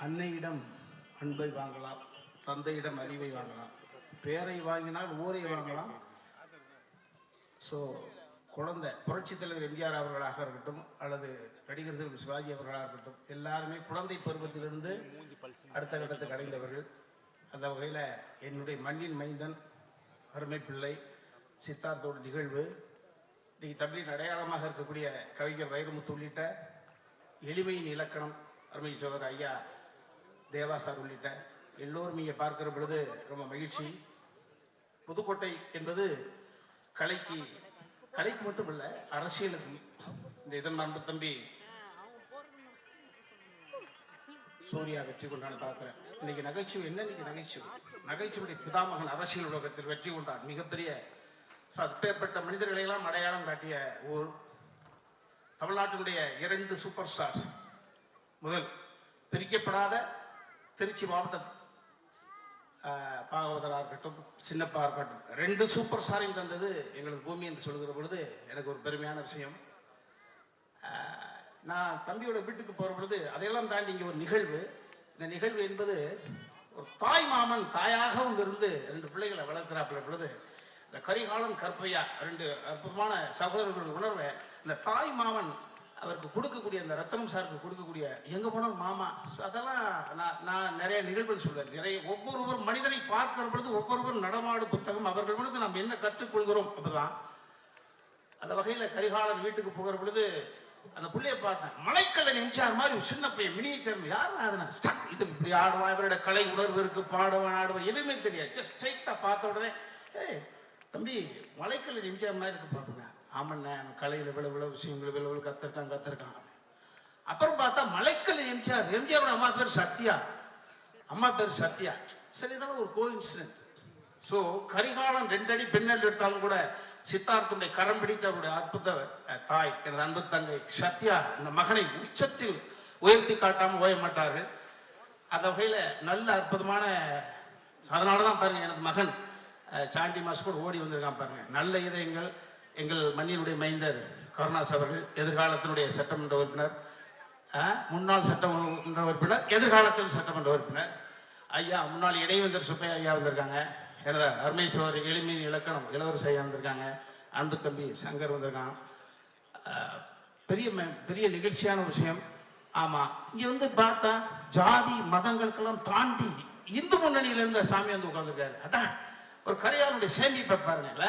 அன்னையிடம் அன்பை வாங்கலாம், தந்தையிடம் அறிவை வாங்கலாம், பேரை வாங்கினால் ஊரை வாங்கலாம். ஸோ குழந்தை புரட்சித் தலைவர் எம்ஜிஆர் அவர்களாக இருக்கட்டும் அல்லது நடிகர் திரு சிவாஜி அவர்களாக இருக்கட்டும், எல்லாருமே குழந்தை பருவத்திலிருந்து அடுத்த கட்டத்துக்கு அடைந்தவர்கள். அந்த வகையில் என்னுடைய மண்ணின் மைந்தன் அருமை பிள்ளை சித்தார்த்தோட நிகழ்வு இன்னைக்கு தமிழின் அடையாளமாக இருக்கக்கூடிய கவிஞர் வைரமுத்து உள்ளிட்ட எளிமையின் இலக்கணம் அருமை சோதர் ஐயா தேவா சார் உள்ளிட்ட எல்லோரும் இங்கே பார்க்கிற பொழுது ரொம்ப மகிழ்ச்சி. புதுக்கோட்டை என்பது கலைக்கு மட்டுமல்ல, அரசியலுக்கு. இந்த இதன் அன்பு தம்பி சூர்யா வெற்றி கொண்டான்னு பார்க்குறேன். இன்னைக்கு நகைச்சுவை என்ன? இன்னைக்கு நகைச்சுவையுடைய பிதாமகன் அரசியல் உலகத்தில் வெற்றி கொண்டான். மிகப்பெரிய அப்பேற்பட்ட மனிதர்களையெல்லாம் அடையாளம் காட்டிய ஊர் தமிழ்நாட்டினுடைய 2 சூப்பர் ஸ்டார்ஸ். முதல் பிரிக்கப்படாத திருச்சி மாவட்டம் பாகவதராக இருக்கட்டும், சின்னப்பா இருக்கட்டும், 2 சூப்பர் ஸ்டாரையும் தந்தது எங்களது பூமி என்று சொல்கிற பொழுது எனக்கு ஒரு பெருமையான விஷயம். நான் தம்பியோட வீட்டுக்கு போகிற பொழுது அதையெல்லாம் தாண்டி இங்கே ஒரு நிகழ்வு. இந்த நிகழ்வு என்பது ஒரு தாய் மாமன் தாயாகவும் இருந்து 2 பிள்ளைகளை வளர்க்கிறாப்புல பொழுது இந்த கரிகாலன் கற்பையா 2 அற்புதமான சகோதரர்களுடைய உணர்வை இந்த தாய் மாமன் அவருக்கு கொடுக்கக்கூடிய, அந்த ரத்தனம் சாருக்கு கொடுக்கக்கூடிய எங்கே போனாலும் மாமா, அதெல்லாம் நான் நிறைய நிகழ்வுகள் சொல்வேன். நிறைய ஒவ்வொருவர் மனிதனை பார்க்கிற பொழுது ஒவ்வொருவரும் நடமாடு புத்தகம், அவர்கள் பொழுது நாம் என்ன கற்றுக்கொள்கிறோம் அப்பதான். அந்த வகையில் கரிகாலன் வீட்டுக்கு போகிற பொழுது அந்த பிள்ளைய பார்த்தேன். மலைக்கல்லன் எம்ஜிஆர் மாதிரி ஒரு சின்ன பையன் மினியேச்சர். யார் அதனா இது இப்படி ஆடுவான், இவரோட கலை உணர்வு இருக்கு, பாடுவான் ஆடுவான், எதுவுமே தெரியாது. ஜஸ்ட் ஸ்ட்ரைட்டாக பார்த்த உடனே தம்பி மலைக்கல்லன் எம்ஜிஆர் மாதிரி இருக்கு பாருங்க. ஆமண்ண கலையில் இவ்வளவு விஷயங்கள் இவ்வளவு கத்திருக்கான். அப்புறம் பார்த்தா மலைக்கல் எம்ஜிஆரோட அம்மா பேர் சத்யா. சரி, இதெல்லாம் ஒரு கோஇன்சிடென்ட். ஸோ கரிகாலன் 2 அடி பெண்ணல் எடுத்தாலும் கூட சித்தார்த்தனுடைய கரம் பிடித்த அவருடைய அற்புத தாய் எனது அன்பு தங்கை சத்யா இந்த மகனை உச்சத்தில் உயர்த்தி காட்டாமல் ஓய மாட்டார்கள். அந்த வகையில் நல்ல அற்புதமான, அதனால தான் பாருங்க எனது மகன் சாண்டி மாஸ் கூட ஓடி வந்திருக்கான் பாருங்க. நல்ல இதயங்கள். எங்கள் மண்ணினுடைய மைந்தர் கருணாஸ் அவர்கள் எதிர்காலத்தினுடைய சட்டமன்ற உறுப்பினர், முன்னாள் சட்டமன்ற உறுப்பினர், எதிர்காலத்தில் சட்டமன்ற உறுப்பினர் ஐயா, முன்னாள் இடைவேந்தர் சுப்பையா ஐயா வந்திருக்காங்க. எனது அருமை சோதரி எளிமையின் இலக்கணம் இளவரசி ஐயா வந்திருக்காங்க. அன்பு தம்பி சங்கர் வந்திருக்கான். பெரிய நிகழ்ச்சியான விஷயம். ஆமாம், இங்கே வந்து பார்த்தா ஜாதி மதங்களுக்கெல்லாம் தாண்டி இந்து முன்னணியிலிருந்து சாமி வந்து உட்காந்துருக்காரு. அட்டா ஒரு கரையாளுடைய சேமிப்பை பாருங்கல்ல,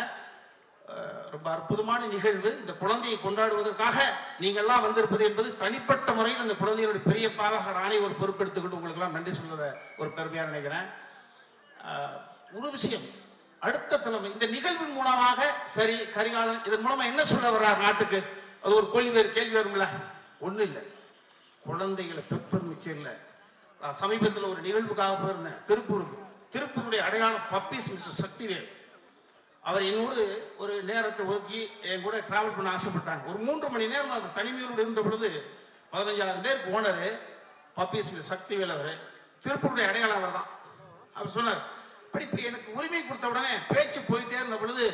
ரொம்ப அற்புதமான நிகழ்வு. இந்த குழந்தையை கொண்டாடுவதற்காக நீங்கள்லாம் வந்திருப்பது என்பது தனிப்பட்ட முறையில் அந்த குழந்தையினுடைய பெரிய பாவாக நானே ஒரு பொறுப்பெடுத்துக்கிட்டு உங்களுக்கெல்லாம் நன்றி சொல்வதை ஒரு பெருமையாக நினைக்கிறேன். ஒரு விஷயம், அடுத்த தலைமை இந்த நிகழ்வின் மூலமாக சரி கரிகாலன் இதன் மூலமா என்ன சொல்ல வர்றார் நாட்டுக்கு, அது ஒரு கேள்வி வரும்ல. ஒன்றும் இல்லை, குழந்தைகளை பெப்பது முக்கியம் இல்லை. நான் சமீபத்தில் ஒரு நிகழ்வுக்காக போயிருந்தேன் திருப்பூருடைய அடையாளம் பப்பீஸ் மிஸ்டர் சக்திவேல். அவர் என்னோடு ஒரு நேரத்தை ஒதுக்கி என் கூட டிராவல் பண்ண ஆசைப்பட்டாங்க. ஒரு 3 மணி நேரம் அவர் தனிமையோடு இருந்த பொழுது 15,000 பேருக்கு ஓனர் பப்பீஸ் மிஸ்டர் சக்திவேல். அவர் திருப்பூருடைய அடையாளம் அவர் தான். அவர் சொன்னார், இப்படி எனக்கு உரிமை கொடுத்த உடனே பேச்சு போயிட்டே இருந்த பொழுது,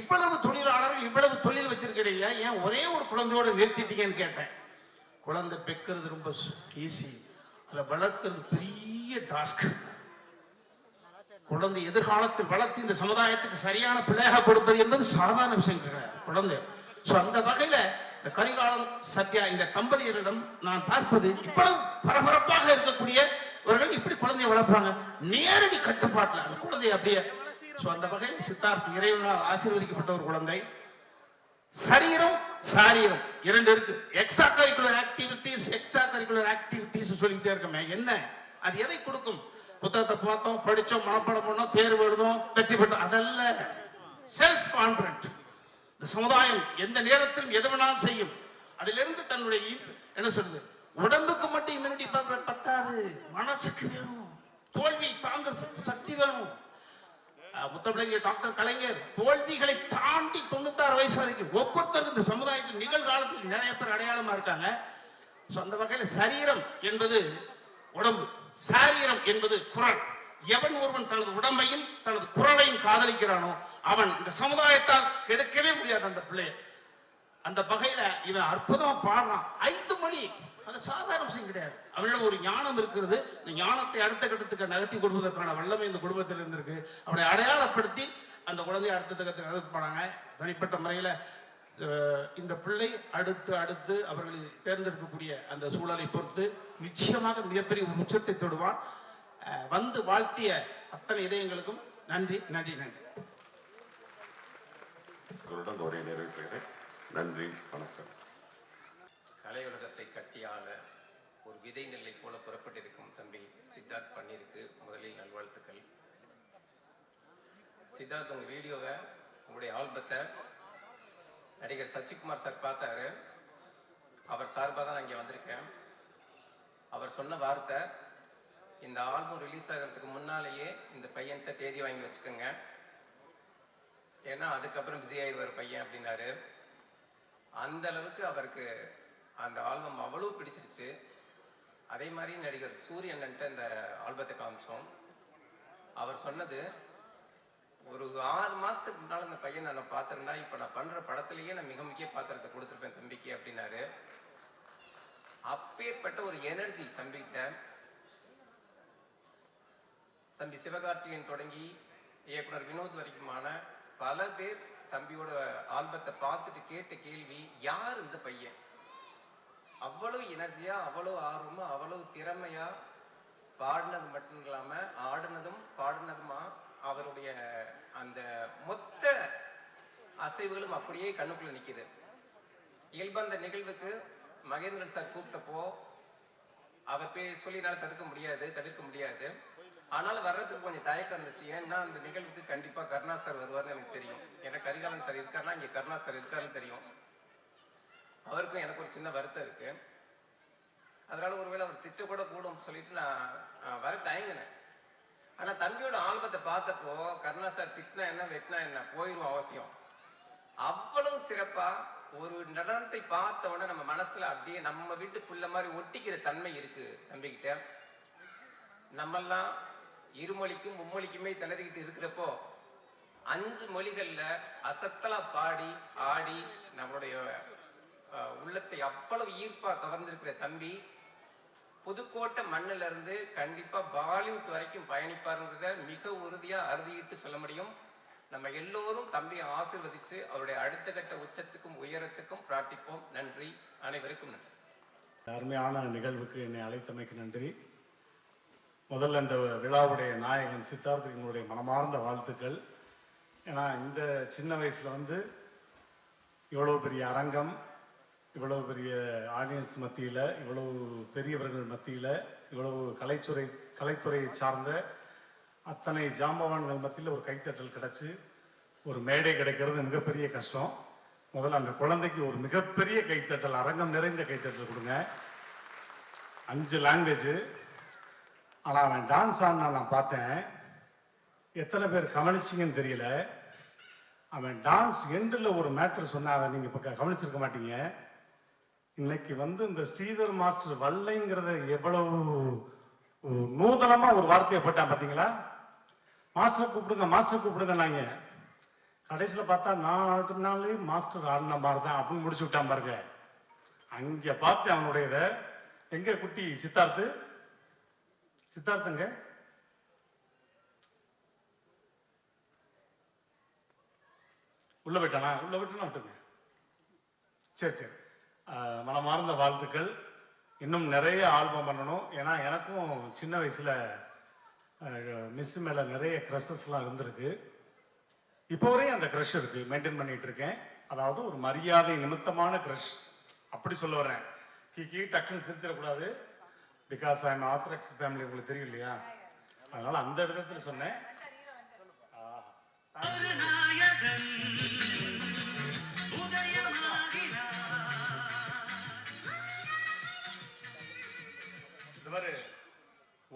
இவ்வளவு தொழிலாளர்கள் இவ்வளவு தொழில் வச்சிருக்கீங்க, ஏன் ஒரே ஒரு குழந்தையோடு நிறுத்திட்டீங்கன்னு கேட்டேன். குழந்தை பெக்கிறது ரொம்ப ஈஸி, அதை வளர்க்கிறது பெரிய டாஸ்க். குழந்தை எதிர்காலத்தில் வளர்த்து இந்த சமுதாயத்துக்கு சரியான பிள்ளையாக கொடுப்பது என்பது சாதாரண விஷயம் குழந்தை. ஸோ அந்த வகையில் இந்த கரிகாலன் சத்யா இந்த தம்பதியரிடம் நான் பார்ப்பது, இவ்வளவு பரபரப்பாக இருக்கக்கூடியவர்கள் இப்படி குழந்தையை வளர்ப்பாங்க நேரடி கட்டுப்பாட்டில் அந்த குழந்தைய அப்படியே. ஸோ அந்த வகையில் சித்தார்த்த இறைவனால் ஆசீர்வதிக்கப்பட்ட ஒரு குழந்தை. சரீரம் சாரீரம் 2 இருக்கு. எக்ஸ்ட்ரா கரிக்குலர் ஆக்டிவிட்டிஸ் சொல்லிக்கிட்டே இருக்கமே, என்ன அது எதை கொடுக்கும்? புத்தகத்தை பார்த்தோம், படித்தோம், மனப்பாடம் பண்ணோம், தேர்வு எழுதும், வெற்றி பெற்றோம், அதல்ல. Self confident. இந்த சமுதாயம் எந்த நேரத்திலும் எது வேணாலும் செய்யும். அதிலிருந்து தன்னுடைய என்ன சொல்றது, உடம்புக்கு மட்டும் இம்யூனிட்டி பவர் பத்தாது, மனசுக்கு வேணும், தோல்வி தாங்க சக்தி வேணும். முத்தமிழர் டாக்டர் கலைஞர் தோல்விகளை தாண்டி 96 வயசு வரைக்கும் ஒவ்வொருத்தருக்கும் இந்த சமுதாயத்தில் நிகழ்காலத்தில் நிறைய பேர் அடையாளமா இருக்காங்க. அந்த வகையில் சரீரம் என்பது உடம்பு, சாரீரம் என்பது குரல். எவன் ஒருவன் தனது உடம்பையும் தனது குரலையும் காதலிக்கிறானோ அவன் இந்த சமுதாயத்தால் கெடுக்கவே முடியாது அந்த பிள்ளை. அந்த வகையில இவன் அற்புதமா பாடுறான். 5 மணி அது சாதாரண விஷயம் கிடையாது. அவனிடம் ஒரு ஞானம் இருக்கிறது. இந்த ஞானத்தை அடுத்த கட்டத்துக்கு நகர்த்தி கொடுப்பதற்கான வல்லமை இந்த குடும்பத்தில் இருந்திருக்கு. அவனை அடையாளப்படுத்தி அந்த குழந்தைய அடுத்த கட்டத்துக்கு நகர்த்தி போனாங்க. தனிப்பட்ட முறையில் இந்த பிள்ளை அடுத்து அடுத்து அவர்கள் தேர்ந்தெடுக்கக்கூடிய அந்த சூழலை பொறுத்து நிச்சயமாக மிகப்பெரிய உச்சத்தை தொடுவான். வந்து வாழ்த்திய அத்தனை இதயங்களுக்கும் நன்றி நன்றி நன்றி. உரையை நிறைவேற்றுகிறேன். நன்றி, வணக்கம். கலையுலகத்தை கட்டியாள ஒரு விதை நெல்லை போல புறப்பட்டிருக்கும் தம்பி சித்தார்த் பண்ணிருக்கு முதலில் நல்வாழ்த்துக்கள். சித்தார்த், உங்கள் வீடியோவை, உங்களுடைய ஆல்பத்தை நடிகர் சசிகுமார் சார் பார்த்தாரு. அவர் சார்பாக தான் நான் இங்கே வந்திருக்கேன். அவர் சொன்ன வார்த்தை, இந்த ஆல்பம் ரிலீஸ் ஆகிறதுக்கு முன்னாலேயே இந்த பையன்கிட்ட தேதி வாங்கி வச்சுக்கோங்க, ஏன்னா அதுக்கப்புறம் பிஸி ஆயிடுவார் பையன் அப்படின்னாரு. அந்த அளவுக்கு அவருக்கு அந்த ஆல்பம் அவ்வளோ பிடிச்சிருச்சு. அதே மாதிரி நடிகர் சூரியன்ட்ட இந்த ஆல்பத்தை காமிச்சோம். அவர் சொன்னது, ஒரு 6 மாதத்துக்கு முன்னால் இந்த பையன் நான் பார்த்துருந்தா இப்போ நான் பண்ணுற படத்துலேயே நான் மிக முக்கிய பாத்திரத்தை கொடுத்துருப்பேன் தம்பிக்கு அப்படின்னாரு. அப்பேற்பட்ட ஒரு எனர்ஜி தம்பிக்கிட்ட. தம்பி சிவகார்த்திகேயன் தொடங்கி இயக்குனர் வினோத் வரைக்குமான பல பேர் தம்பியோட ஆல்பத்தை பார்த்துட்டு கேட்ட கேள்வி, யார் இந்த பையன்? அவ்வளவு எனர்ஜியா, அவ்வளவு ஆர்வமா, அவ்வளவு திறமையா பாடினது மட்டும் இல்லாம ஆடினதும் பாடினதுமா அவருடைய அந்த மொத்த அசைவுகளும் அப்படியே கண்ணுக்குள்ள நிக்குது. இயல்பா அந்த நிகழ்வுக்கு மகேந்திரன் சார் கூப்பிட்டப்போ அவர் சொல்லினால தவிர்க்க முடியாது. ஆனாலும் வர்றதுக்கு கொஞ்சம் தயக்கம் இருந்துச்சு. ஏன்னா அந்த நிகழ்வுக்கு கண்டிப்பா கருணா சார் வருவார்னு எனக்கு தெரியும். எனக்கு கரிகாலன் சார் இருக்காருன்னா இங்க கருணா சார் இருக்காருன்னு தெரியும். அவருக்கும் எனக்கு ஒரு சின்ன வருத்தம் இருக்கு. அதனால ஒருவேளை அவர் திட்ட கூட கூடும் சொல்லிட்டு நான் வர தயங்கினேன். ஆனா தம்பியோட ஆல்பத்தை பார்த்தப்போ கருணா சார் திட்டினா என்ன வெட்டினா என்ன போயிரும் அவசியம். அவ்வளவு சிறப்பா ஒரு நடனத்தை பார்த்த உடனே நம்ம மனசுல அப்படியே நம்ம வீட்டு புள்ள மாதிரி ஒட்டிக்கிற தன்மை இருக்கு தம்பிக்கிட்ட. நம்மெல்லாம் இருமொழிக்கும் மும்மொழிக்குமே திணறிக்கிட்டு இருக்கிறப்போ 5 மொழிகள்ல அசத்தலா பாடி ஆடி நம்மளுடைய உள்ளத்தை அவ்வளவு ஈர்ப்பா கவர்ந்திருக்கிற தம்பி புதுக்கோட்டை மண்ணில இருந்து கண்டிப்பா பாலிவுட் வரைக்கும் பயணிப்பாருன்றத மிக உறுதியா அறுதியிட்டு சொல்ல முடியும். நம்ம எல்லோரும் தம்பியை ஆசீர்வதிச்சு அவருடைய அடுத்த கட்ட உச்சத்துக்கும் உயரத்துக்கும் பிரார்த்திப்போம். நன்றி, அனைவருக்கும் நன்றி. அருமையான நிகழ்வுக்கு என்னை அழைத்தமைக்கு நன்றி. முதல்ல இந்த விழாவுடைய நாயகன் சித்தார்த்துடைய மனமார்ந்த வாழ்த்துக்கள். ஏன்னா இந்த சின்ன வயசுல இவ்வளவு பெரிய அரங்கம், இவ்வளவு பெரிய ஆடியன்ஸ் மத்தியில், இவ்வளவு பெரியவர்கள் மத்தியில், இவ்வளவு கலைத்துறையை சார்ந்த அத்தனை ஜாம்பவான்கள் மத்தியில் ஒரு கைத்தட்டல் கிடைச்சி ஒரு மேடை கிடைக்கிறது மிகப்பெரிய கஷ்டம். முதல்ல அந்த குழந்தைக்கு ஒரு மிகப்பெரிய கைத்தட்டல், அரங்கம் நிறைந்த கைத்தட்டல் கொடுங்க. 5 லாங்குவேஜ். ஆனால் அவன் டான்ஸ் ஆடினா நான் பார்த்தேன். எத்தனை பேர் கவனிச்சிங்கன்னு தெரியல. அவன் டான்ஸ் எண்டில் ஒரு மேட்ரு சொன்ன, அதை நீங்கள் இப்போ கவனிச்சிருக்க மாட்டீங்க. இன்னைக்கு இந்த ஸ்ரீதர் மாஸ்டர் வல்லைங்கிறத எவ்வளவு நூதனமா ஒரு வார்த்தையை போட்டான் பார்த்தீங்களா? மாஸ்டர் கூப்பிடுங்க, மாஸ்டர் கூப்பிடுங்க. நாங்க கடைசியில் பார்த்தா நான் ஆடினாலே மாஸ்டர் ஆடின மாதிரி தான் அப்படின்னு முடிச்சு விட்டான் பாருங்க. அங்க பார்த்து அவனுடைய எங்க குட்டி சித்தார்த்துங்க உள்ள போயிட்டானா? உள்ள விட்டுனா விட்டுங்க. சரி, மனமார்ந்த வாழ்த்துக்கள். இன்னும் நிறைய ஆல்பம் பண்ணணும். ஏன்னா எனக்கும் சின்ன வயசுல மிஸ் மேல நிறைய க்ரஷஸ்லாம் இருந்திருக்கு. இப்போ வரையும் அந்த க்ரஷ் இருக்கு, மெயின்டைன் பண்ணிட்டு இருக்கேன். அதாவது ஒரு மரியாதை நிமித்தமான க்ரஷ், அப்படி சொல்ல வரேன். டக்குன்னு சிரிச்சிடக்கூடாது. Because I am orthodox family, உங்களுக்கு தெரியும் இல்லையா? அதனால அந்த விதத்தில் சொன்னேன்.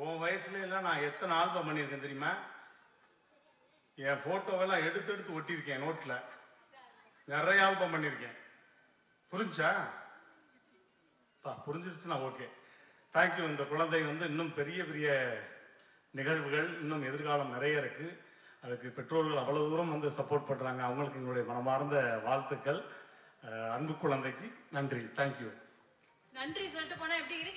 உன் வயசுல எல்லாம் நான் எத்தனை ஆல்பம் பண்ணியிருக்கேன் தெரியுமா? என் போட்டோவெல்லாம் எடுத்து ஒட்டியிருக்கேன் நோட்ல. நிறைய ஆல்பம் பண்ணியிருக்கேன். புரிஞ்சா? புரிஞ்சிருச்சுன்னா ஓகே, தேங்க்யூ. இந்த குழந்தை இன்னும் பெரிய பெரிய நிகழ்வுகள், இன்னும் எதிர்காலம் நிறைய இருக்கு. அதுக்கு பெற்றோர்கள் அவ்வளவு தூரம் சப்போர்ட் பண்றாங்க. அவங்களுக்கு எங்களுடைய மனமார்ந்த வாழ்த்துக்கள். அன்பு குழந்தைக்கு நன்றி. தேங்க்யூ. நன்றி சொல்லிட்டு போனா எப்படி இருக்கு?